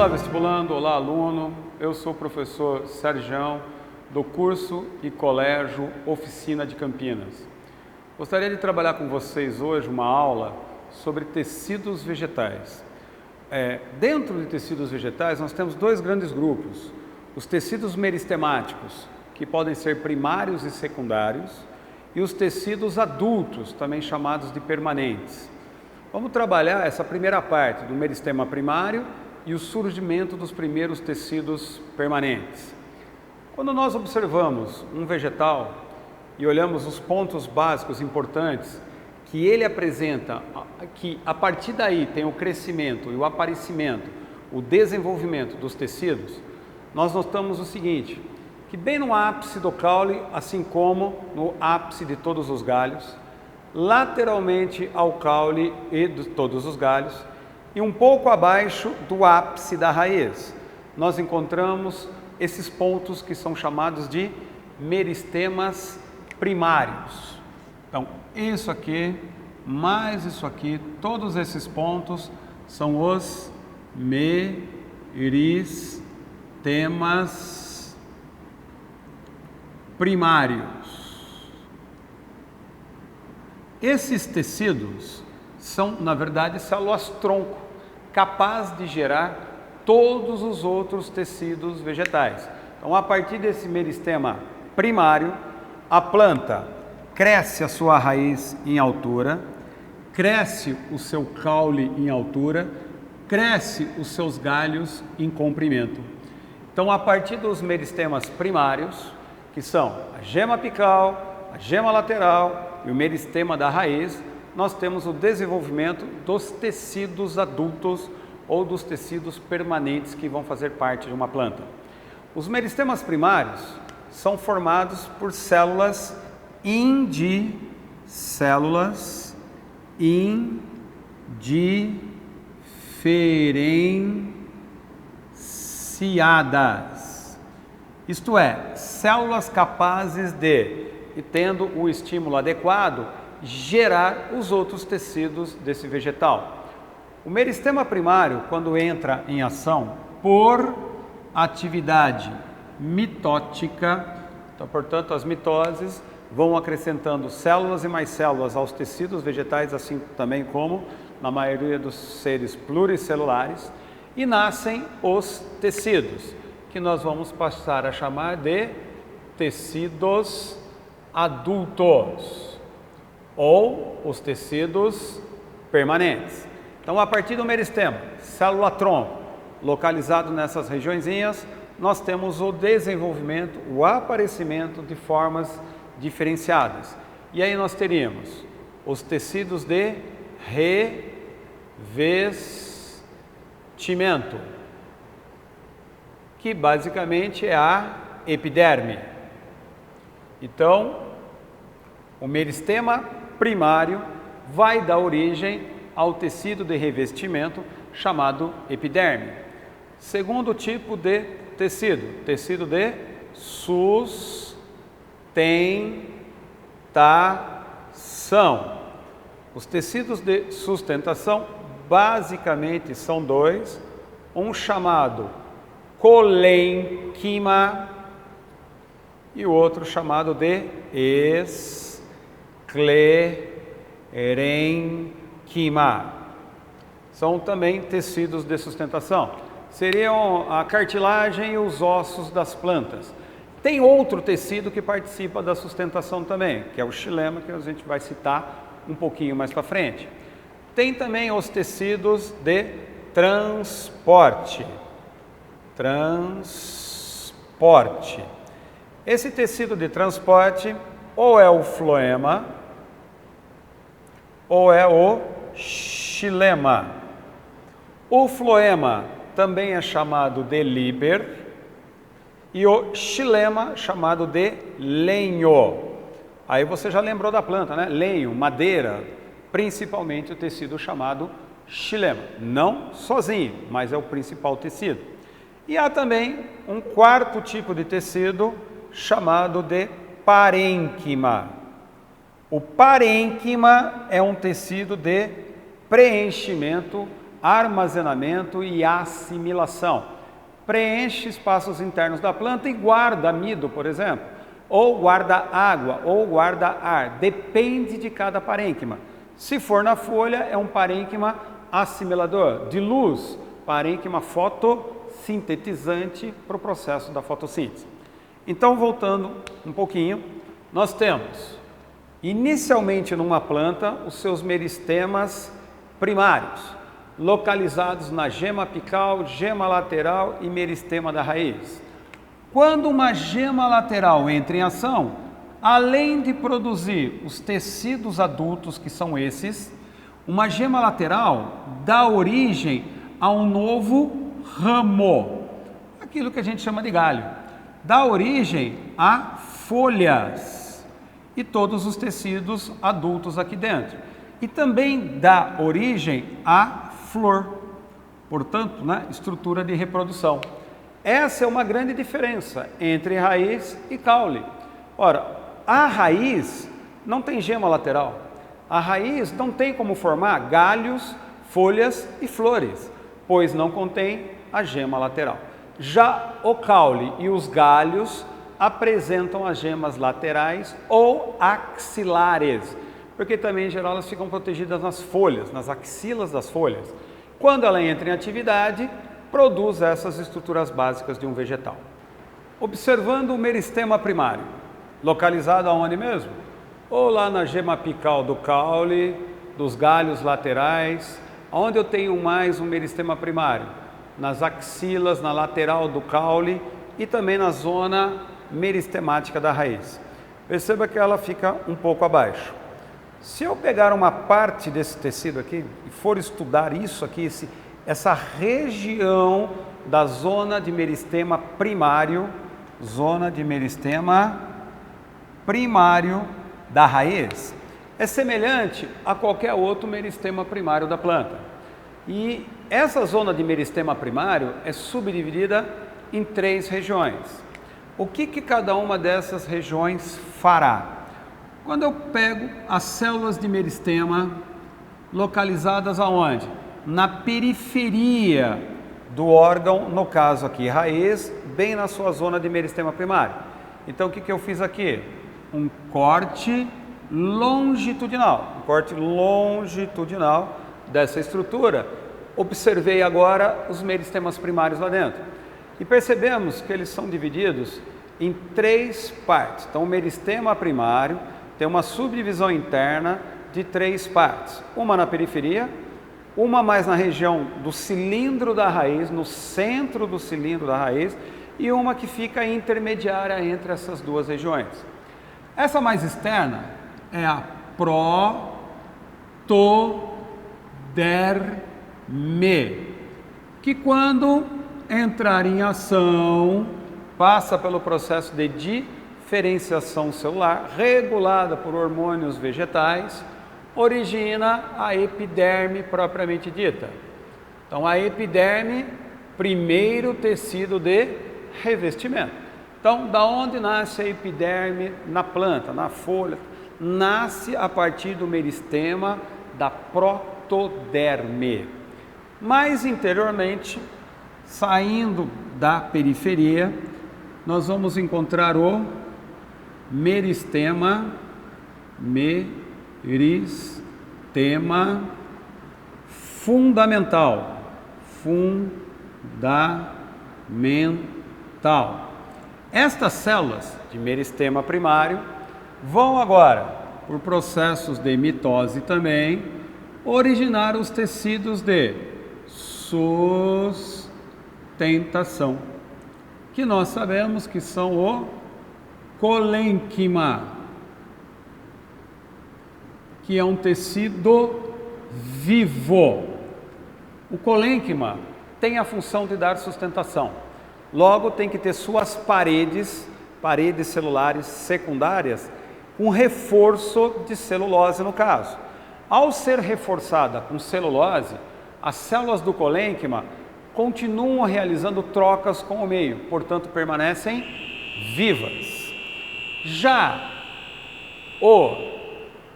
Olá, vestibulando, olá, aluno. Eu sou o professor Sergião, do curso e colégio Oficina de Campinas. Gostaria de trabalhar com vocês hoje uma aula sobre tecidos vegetais. Dentro de tecidos vegetais, nós temos dois grandes grupos. Os tecidos meristemáticos, que podem ser primários e secundários, e os tecidos adultos, também chamados de permanentes. Vamos trabalhar essa primeira parte do meristema primário e o surgimento dos primeiros tecidos permanentes. Quando nós observamos um vegetal e olhamos os pontos básicos importantes que ele apresenta, que a partir daí tem o crescimento e o aparecimento, o desenvolvimento dos tecidos, nós notamos o seguinte, que bem no ápice do caule, assim como no ápice de todos os galhos, lateralmente ao caule e de todos os galhos, e um pouco abaixo do ápice da raiz, nós encontramos esses pontos que são chamados de meristemas primários. Então, isso aqui, mais isso aqui, todos esses pontos são os meristemas primários. Esses tecidos são, na verdade, células-tronco, capaz de gerar todos os outros tecidos vegetais. Então, a partir desse meristema primário, a planta cresce a sua raiz em altura, cresce o seu caule em altura, cresce os seus galhos em comprimento. Então, a partir dos meristemas primários, que são a gema apical, a gema lateral e o meristema da raiz, nós temos o desenvolvimento dos tecidos adultos ou dos tecidos permanentes que vão fazer parte de uma planta. Os meristemas primários são formados por células indiferenciadas. Isto é, células capazes de, tendo o estímulo adequado, gerar os outros tecidos desse vegetal. O meristema primário, quando entra em ação por atividade mitótica, então, portanto, as mitoses vão acrescentando células e mais células aos tecidos vegetais, assim também como na maioria dos seres pluricelulares, e nascem os tecidos, que nós vamos passar a chamar de tecidos adultos ou os tecidos permanentes. Então, a partir do meristema, célula-tronco, localizado nessas regiõezinhas, nós temos o desenvolvimento, o aparecimento de formas diferenciadas. E aí nós teríamos os tecidos de revestimento, que basicamente é a epiderme. Então, o meristema primário vai dar origem ao tecido de revestimento chamado epiderme. Segundo tipo de tecido, tecido de sustentação. Os tecidos de sustentação basicamente são dois, um chamado colênquima e o outro chamado de esclerênquima. São também tecidos de sustentação. Seriam a cartilagem e os ossos das plantas. Tem outro tecido que participa da sustentação também, que é o xilema, que a gente vai citar um pouquinho mais para frente. Tem também os tecidos de transporte. Esse tecido de transporte ou é o floema ou é o xilema. O floema também é chamado de líber e o xilema chamado de lenho. Aí você já lembrou da planta, né? Lenho, madeira, principalmente o tecido chamado xilema. Não sozinho, mas é o principal tecido. E há também um quarto tipo de tecido chamado de parênquima. O parênquima é um tecido de preenchimento armazenamento e assimilação. Preenche espaços internos da planta e guarda amido, por exemplo, ou guarda água, ou guarda ar, depende de cada parênquima. Se for na folha, é um parênquima assimilador, de luz, parênquima fotossintetizante para o processo da fotossíntese. Então, voltando um pouquinho, nós temos, inicialmente numa planta, os seus meristemas primários, localizados na gema apical, gema lateral e meristema da raiz. Quando uma gema lateral entra em ação, além de produzir os tecidos adultos, que são esses, uma gema lateral dá origem a um novo ramo, aquilo que a gente chama de galho. Dá origem a folhas e todos os tecidos adultos aqui dentro. E também dá origem a flor, portanto, estrutura de reprodução. Essa é uma grande diferença entre raiz e caule. Ora, a raiz não tem gema lateral. A raiz não tem como formar galhos, folhas e flores, pois não contém a gema lateral. Já o caule e os galhos apresentam as gemas laterais ou axilares, porque também em geral elas ficam protegidas nas folhas, nas axilas das folhas. Quando ela entra em atividade, produz essas estruturas básicas de um vegetal. Observando o meristema primário, localizado aonde mesmo? Ou lá na gema apical do caule, dos galhos laterais. Onde eu tenho mais um meristema primário? Nas axilas, na lateral do caule e também na zona meristemática da raiz. Perceba que ela fica um pouco abaixo. Se eu pegar uma parte desse tecido aqui e for estudar isso aqui, essa região da zona de meristema primário da raiz, é semelhante a qualquer outro meristema primário da planta. E essa zona de meristema primário é subdividida em 3 regiões. O que cada uma dessas regiões fará? Quando eu pego as células de meristema localizadas aonde? Na periferia do órgão, no caso aqui raiz, bem na sua zona de meristema primário. Então o que eu fiz aqui? Um corte longitudinal, dessa estrutura. Observei agora os meristemas primários lá dentro e percebemos que eles são divididos em 3 partes. Então o meristema primário tem uma subdivisão interna de 3 partes, uma na periferia, uma mais na região do cilindro da raiz, no centro do cilindro da raiz, e uma que fica intermediária entre essas 2 regiões. Essa mais externa é a protoderme, que quando entrar em ação, passa pelo processo de diferenciação celular, regulada por hormônios vegetais, origina a epiderme propriamente dita. Então, a epiderme, primeiro tecido de revestimento. Então, da onde nasce a epiderme na planta, na folha? Nasce a partir do meristema da protoderme. Mais interiormente, saindo da periferia, nós vamos encontrar o meristema fundamental. Estas células de meristema primário vão agora, por processos de mitose também, originar os tecidos de sustentação, que nós sabemos que são o colênquima, que é um tecido vivo. O colênquima tem a função de dar sustentação. Logo, tem que ter suas paredes celulares secundárias, com reforço de celulose no caso. Ao ser reforçada com celulose, as células do colênquima continuam realizando trocas com o meio, portanto permanecem vivas. Já o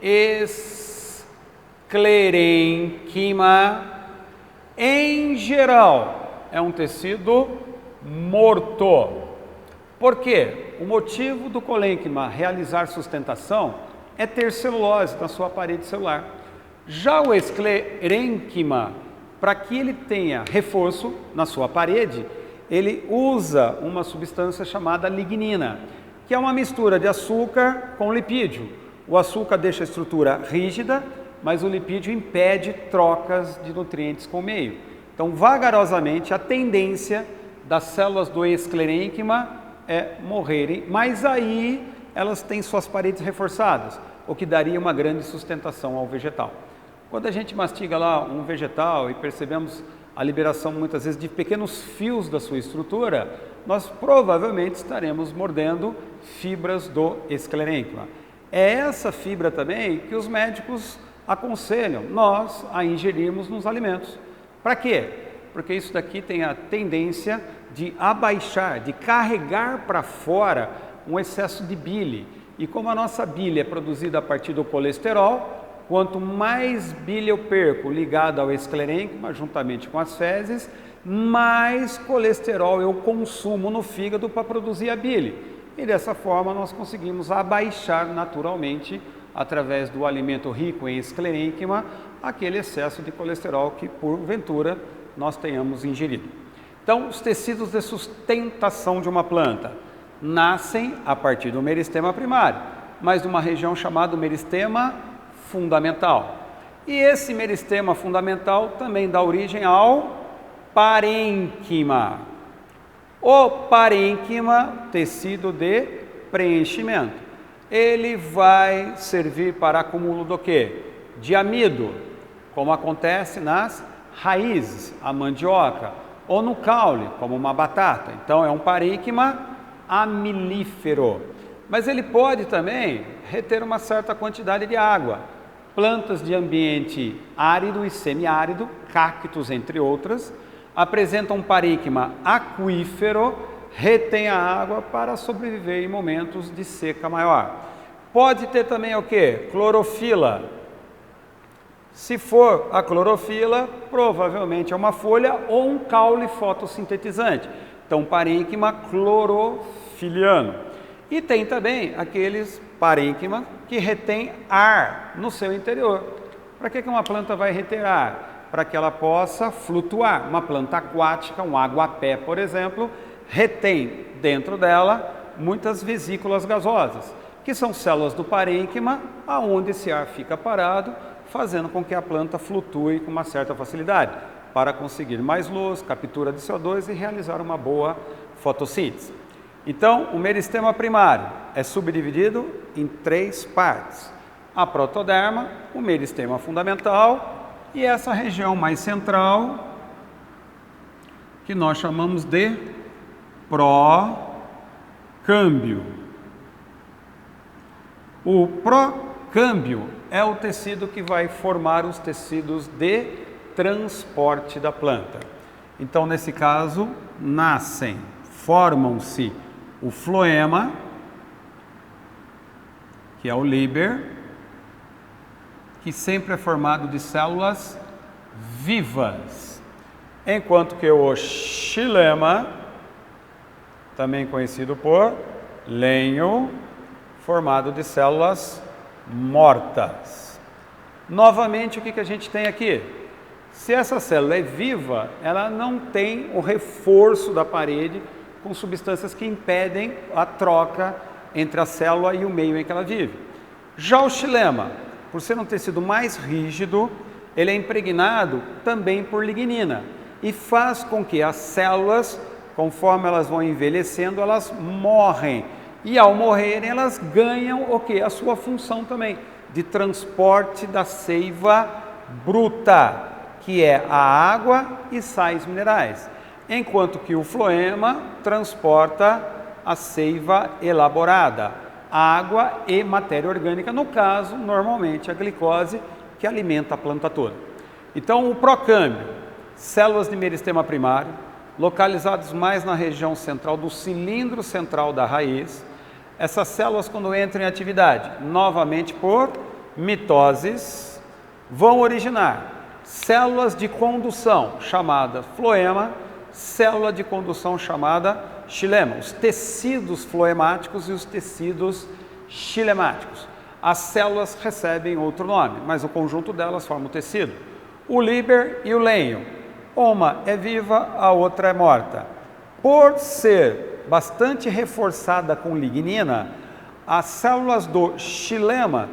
esclerênquima em geral, é um tecido morto. Por quê? O motivo do colênquima realizar sustentação é ter celulose na sua parede celular. Já o esclerênquima, para que ele tenha reforço na sua parede, ele usa uma substância chamada lignina, que é uma mistura de açúcar com lipídio. O açúcar deixa a estrutura rígida, mas o lipídio impede trocas de nutrientes com o meio. Então, vagarosamente, a tendência das células do esclerênquima é morrerem, mas aí elas têm suas paredes reforçadas, o que daria uma grande sustentação ao vegetal. Quando a gente mastiga lá um vegetal e percebemos a liberação muitas vezes de pequenos fios da sua estrutura, nós provavelmente estaremos mordendo fibras do esclerênquima. É essa fibra também que os médicos aconselham nós a ingerirmos nos alimentos. Para quê? Porque isso daqui tem a tendência de abaixar, de carregar para fora um excesso de bile. E como a nossa bile é produzida a partir do colesterol, quanto mais bile eu perco ligado ao esclerênquima, juntamente com as fezes, mais colesterol eu consumo no fígado para produzir a bile. E dessa forma nós conseguimos abaixar naturalmente, através do alimento rico em esclerênquima, aquele excesso de colesterol que porventura nós tenhamos ingerido. Então, os tecidos de sustentação de uma planta nascem a partir do meristema primário, mas de uma região chamada meristema fundamental. E esse meristema fundamental também dá origem ao parênquima. O parênquima, tecido de preenchimento, ele vai servir para acúmulo do quê? De amido, como acontece nas raízes, a mandioca, ou no caule, como uma batata. Então, é um parênquima amilífero. Mas ele pode também reter uma certa quantidade de água. Plantas de ambiente árido e semiárido, cactos entre outras, apresentam um parênquima aquífero, retém a água para sobreviver em momentos de seca maior. Pode ter também o que? Clorofila. Se for a clorofila, provavelmente é uma folha ou um caule fotossintetizante. Então, parênquima clorofiliano. E tem também aqueles parênquimas que retém ar no seu interior. Para que uma planta vai reter ar? Para que ela possa flutuar. Uma planta aquática, um aguapé, por exemplo, retém dentro dela muitas vesículas gasosas, que são células do parênquima, aonde esse ar fica parado, fazendo com que a planta flutue com uma certa facilidade, para conseguir mais luz, captura de CO2 e realizar uma boa fotossíntese. Então, o meristema primário é subdividido em 3 partes: a protoderma, o meristema fundamental e essa região mais central, que nós chamamos de procâmbio. O procâmbio é o tecido que vai formar os tecidos de transporte da planta. Então, nesse caso, formam-se o floema, que é o líber, que sempre é formado de células vivas, enquanto que o xilema, também conhecido por lenho, formado de células mortas. Novamente, o que a gente tem aqui? Se essa célula é viva, ela não tem o reforço da parede com substâncias que impedem a troca entre a célula e o meio em que ela vive. Já o xilema, por ser um tecido mais rígido, ele é impregnado também por lignina e faz com que as células, conforme elas vão envelhecendo, elas morrem. E ao morrerem, elas ganham o quê? A sua função também de transporte da seiva bruta, que é a água e sais minerais, enquanto que o floema transporta a seiva elaborada, água e matéria orgânica, no caso, normalmente a glicose, que alimenta a planta toda. Então, o procâmbio, células de meristema primário, localizadas mais na região central do cilindro central da raiz. Essas células, quando entram em atividade, novamente por mitoses, vão originar células de condução, chamada floema, célula de condução chamada xilema, os tecidos floemáticos e os tecidos xilemáticos. As células recebem outro nome, mas o conjunto delas forma o tecido. O líber e o lenho, uma é viva, a outra é morta. Por ser bastante reforçada com lignina, as células do xilema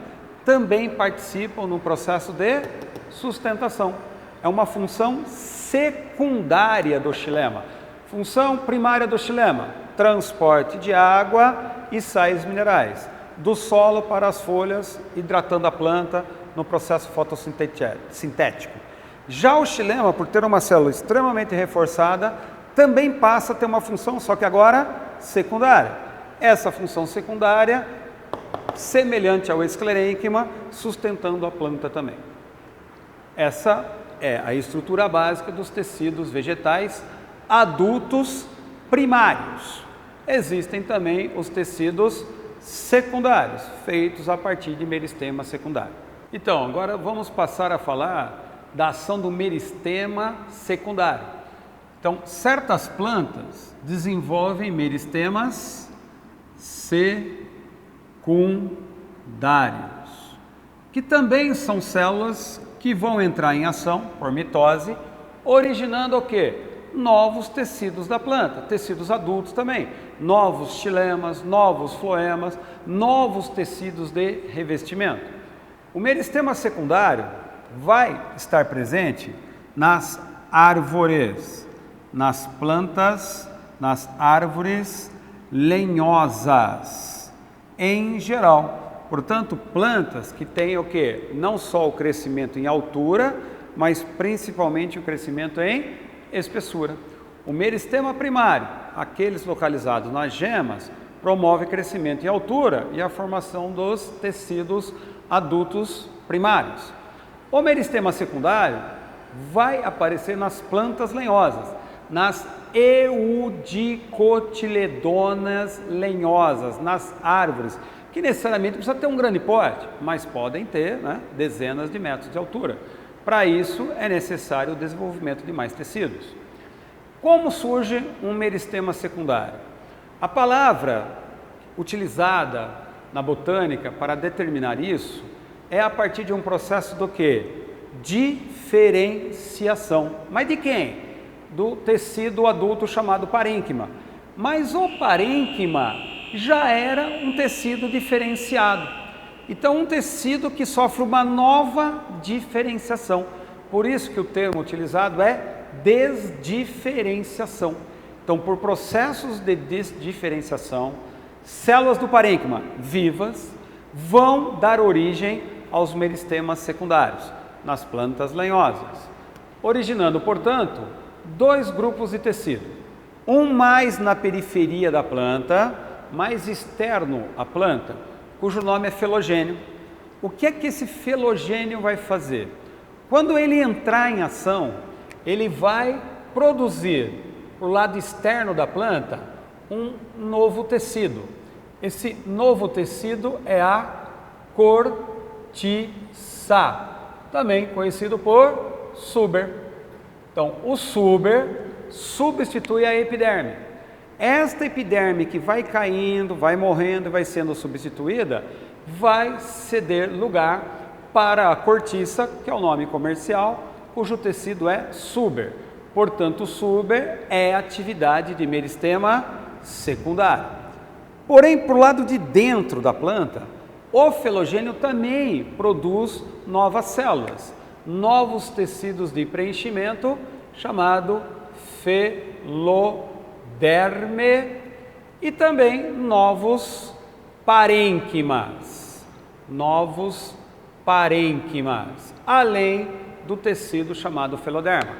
também participam no processo de sustentação. É uma função secundária do xilema. Função primária do xilema: transporte de água e sais minerais do solo para as folhas, hidratando a planta no processo fotossintético. Já o xilema, por ter uma célula extremamente reforçada, também passa a ter uma função, só que agora secundária. Essa função secundária, semelhante ao esclerênquima, sustentando a planta também. Essa é a estrutura básica dos tecidos vegetais adultos primários. Existem também os tecidos secundários, feitos a partir de meristema secundário. Então, agora vamos passar a falar da ação do meristema secundário. Então, certas plantas desenvolvem meristemas secundários, que também são células que vão entrar em ação por mitose, originando o quê? Novos tecidos da planta, tecidos adultos também, novos xilemas, novos floemas, novos tecidos de revestimento. O meristema secundário vai estar presente nas árvores, nas plantas, nas árvores lenhosas, em geral. Portanto, plantas que têm o quê? Não só o crescimento em altura, mas principalmente o crescimento em espessura. O meristema primário, aqueles localizados nas gemas, promove crescimento em altura e a formação dos tecidos adultos primários. O meristema secundário vai aparecer nas plantas lenhosas, nas eudicotiledonas lenhosas, nas árvores, que necessariamente precisa ter um grande porte, mas podem ter, dezenas de metros de altura. Para isso é necessário o desenvolvimento de mais tecidos. Como surge um meristema secundário? A palavra utilizada na botânica para determinar isso é a partir de um processo do quê? Diferenciação. Mas de quem? Do tecido adulto chamado parênquima. Mas o parênquima já era um tecido diferenciado. Então, um tecido que sofre uma nova diferenciação. Por isso que o termo utilizado é desdiferenciação. Então, por processos de desdiferenciação, células do parênquima vivas vão dar origem aos meristemas secundários nas plantas lenhosas, originando, portanto, dois grupos de tecido. Um mais na periferia da planta, mais externo à planta, cujo nome é felogênio. O que é que esse felogênio vai fazer? Quando ele entrar em ação, ele vai produzir, para o lado externo da planta, um novo tecido. Esse novo tecido é a cortiça, também conhecido por suber. Então, o suber substitui a epiderme. Esta epiderme que vai caindo, vai morrendo, vai sendo substituída, vai ceder lugar para a cortiça, que é o nome comercial, cujo tecido é suber. Portanto, o suber é atividade de meristema secundário. Porém, para o lado de dentro da planta, o felogênio também produz novas células, novos tecidos de preenchimento, chamado feloderme, e também novos parênquimas, além do tecido chamado feloderma.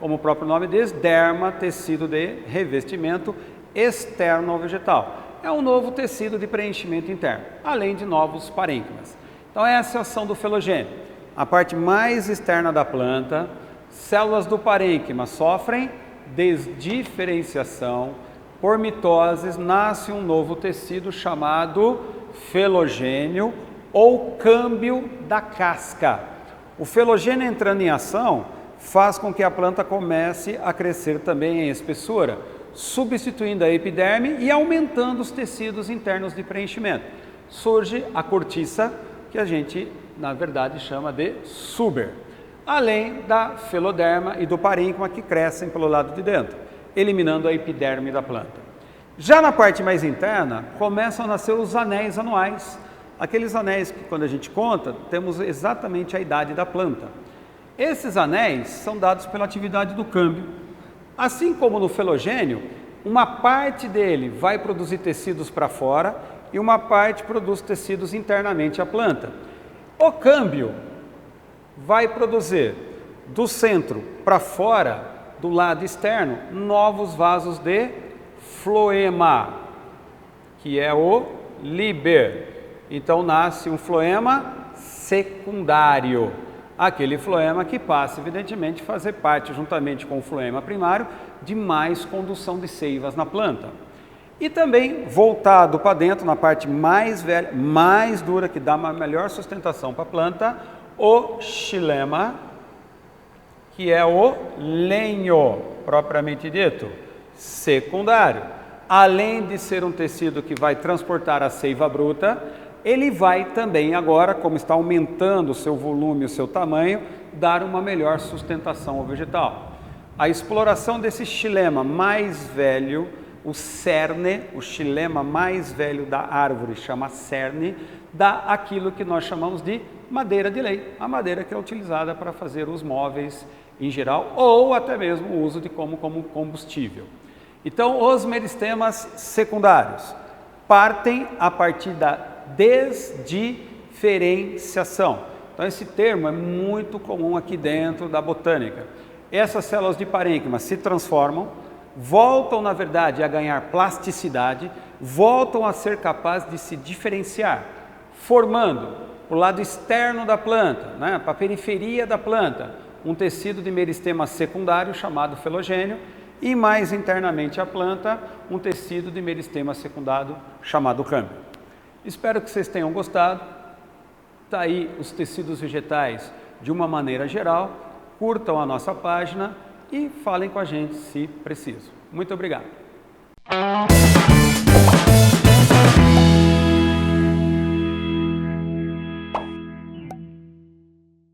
Como o próprio nome diz, derma, tecido de revestimento externo ao vegetal. É um novo tecido de preenchimento interno, além de novos parênquimas. Então essa é a ação do felogênio. A parte mais externa da planta, células do parênquima sofrem desdiferenciação, por mitoses nasce um novo tecido chamado felogênio ou câmbio da casca. O felogênio entrando em ação faz com que a planta comece a crescer também em espessura, substituindo a epiderme e aumentando os tecidos internos de preenchimento. Surge a cortiça, que a gente, na verdade, chama de suber, além da feloderma e do parênquima que crescem pelo lado de dentro, eliminando a epiderme da planta. Já na parte mais interna, começam a nascer os anéis anuais, aqueles anéis que, quando a gente conta, temos exatamente a idade da planta. Esses anéis são dados pela atividade do câmbio. Assim como no felogênio, uma parte dele vai produzir tecidos para fora e uma parte produz tecidos internamente à planta. O câmbio vai produzir do centro para fora, do lado externo, novos vasos de floema, que é o liber. Então nasce um floema secundário, aquele floema que passa, evidentemente, a fazer parte, juntamente com o floema primário, de mais condução de seivas na planta. E também, voltado para dentro, na parte mais velha, mais dura, que dá uma melhor sustentação para a planta, o xilema, que é o lenho, propriamente dito, secundário. Além de ser um tecido que vai transportar a seiva bruta, ele vai também agora, como está aumentando o seu volume e o seu tamanho, dar uma melhor sustentação ao vegetal. A exploração desse xilema mais velho, o cerne, o xilema mais velho da árvore, chama cerne, dá aquilo que nós chamamos de madeira de lei, a madeira que é utilizada para fazer os móveis em geral, ou até mesmo o uso de como combustível. Então, os meristemas secundários partem a partir da desdiferenciação. Então, esse termo é muito comum aqui dentro da botânica. Essas células de parênquima se transformam, voltam, na verdade, a ganhar plasticidade, voltam a ser capazes de se diferenciar, formando para o lado externo da planta, para a periferia da planta, um tecido de meristema secundário chamado felogênio e mais internamente a planta, um tecido de meristema secundário chamado câmbio. Espero que vocês tenham gostado. Está aí os tecidos vegetais de uma maneira geral. Curtam a nossa página e falem com a gente se preciso. Muito obrigado.